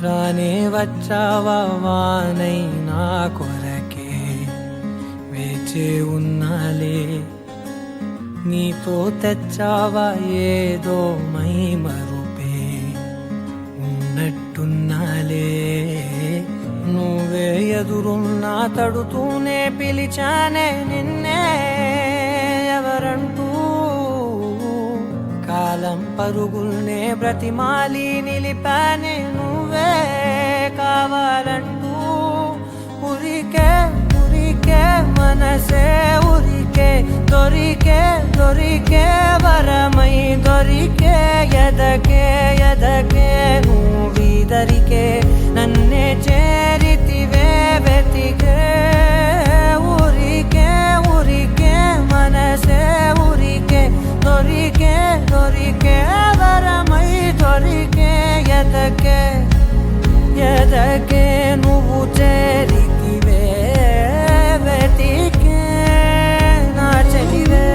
రానే వచ్చావా వానై నా కొరకే వేచే ఉన్నాలే నీతో తెచ్చావా ఏదో మై మరుపే ఉన్నట్టున్నాలే నువ్వే ఎదురున్నా తడుతూనే పిలిచానే నిన్నే ఎవరంటూ కాలం పరుగుల్నే బ్రతిమాలి నిలిపానే నువ్వే కావాలంటూ ఉరికే ఉరికే మనసే ఉరికే దొరికే దొరికే వరమై దొరికే ఎదకే ఎదకే నువ్వీదరికే నన్నే చేరితివే వెతికే ఉరికే ఉరికే మనసే ఉరికే దొరికే దొరికే వరమై దొరికే ఎదకే ఎదకే నువ్వు చేరితివే వెతికే నా చెలివే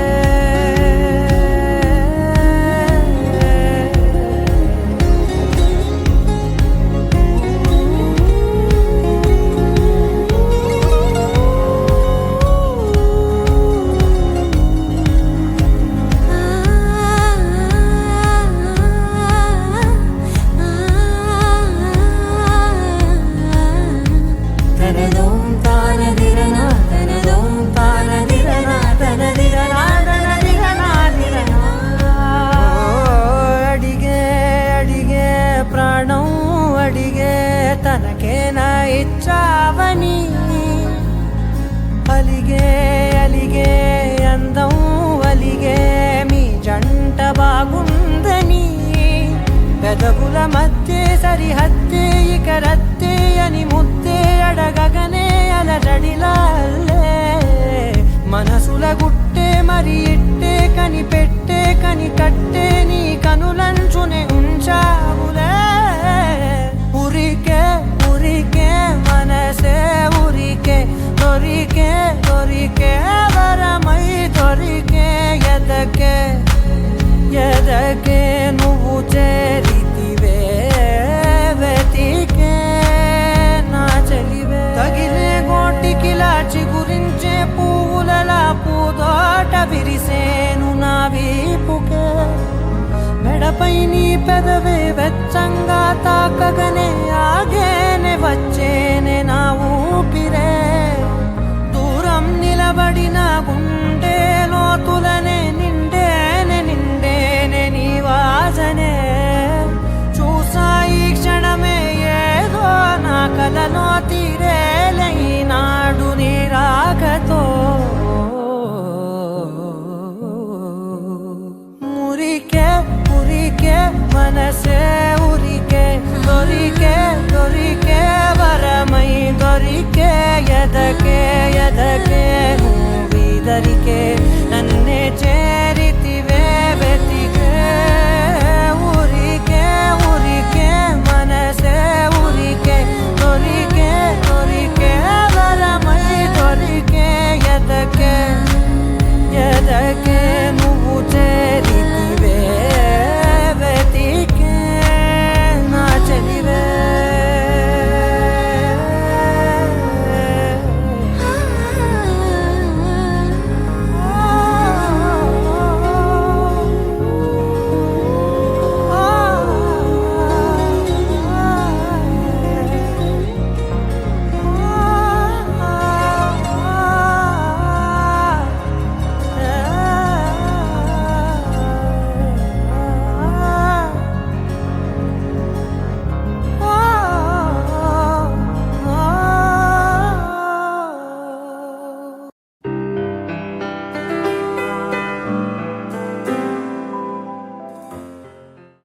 తనకేనా ఇచ్చావని అలిగే అలిగే అందం అలిగే మీ జంట బాగుందని పెదవుల మధ్య సరిహద్దే ఇక రద్దే అని ముద్దే అడగగనే అలజడిలాల్లే మనసుల గుట్టే మరి ఇట్టే కనిపెట్టే కని కట్టే నీ కనులంచునే ఉంచావులే ఉరికే ఉరికే మనసే ఉరికే దొరికే దొరికే వరమై దొరికే ఎదకే ఎదకే నువ్వు చేరితివే వెతికే నా చెలివే తగిలే గోటికిలా చిగురించే పువ్వులలా పూదోట విరిసేను నా వీపుకే మెడపై నీ పెదవే వెచ్చంగా తాకగనే ఆగేనే వచ్చేనే నా